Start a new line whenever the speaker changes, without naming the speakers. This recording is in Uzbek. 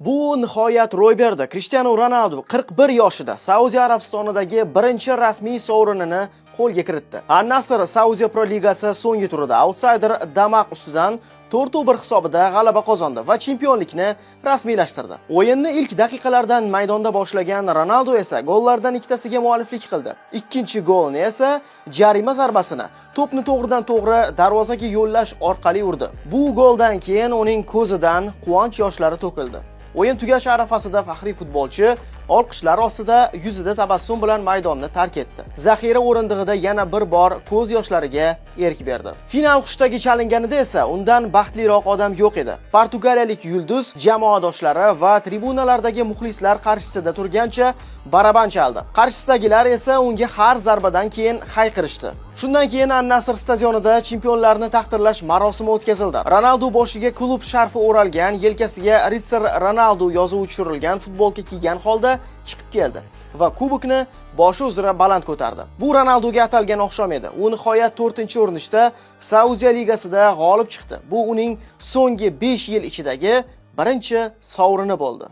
Bu nihoyat ro'y berdi. Cristiano Ronaldo 41 yoshida Saudiya Arabistonidagi birinchi rasmiy sovrinini qo'lga kiritdi. An-Nasr Saudiya Pro Ligasi so'nggi turida outsider Damaq ustidan 4-1 hisobida g'alaba qozondi va chempionlikni rasmiylashtirdi. O'yinni ilk daqiqalardan maydonda boshlagan Ronaldo esa gollardan ikkitasiga mualliflik qildi. Ikkinchi golni esa jarima zarbasini to'pni to'g'ridan-to'g'ri darvozaga yo'llash orqali urdi. Bu goldan keyin uning ko'zidan quvonch yoshlari to'kildi. O'yin tugash arafasida faxriy futbolchi olqishlar ostida yuzida tabassum bilan maydonni tark etdi. Zaxira o'rindig'ida yana bir bor ko'z yoshlariga erk berdi. Final qushdagi chalinganida esa undan baxtliroq odam yo'q edi. Portugaliyalik yulduz jamoadoshlari va tribunalardagi muxlislar qarshisida turgancha baraban chaldi. Qarshisidagilar esa unga har zarbadan keyin hayqirishdi. Shundan keyin An-Nasr stadionida chempionlarni taqdirlash marosimi o'tkazildi. Ronaldo boshiga klub sharfi o'ralgan, yelkasiga Ritser Ronaldo yozuvi tushirilgan futbolka kiygan holda chiqib keldi va kubokni boshi uzra baland ko'tardi. Bu Ronaldoga atalgan oqshom edi. U nihoyat 4-urinishda Saudiya ligasida g'olib chiqdi. Bu uning so'nggi 5 yil ichidagi birinchi sovrini bo'ldi.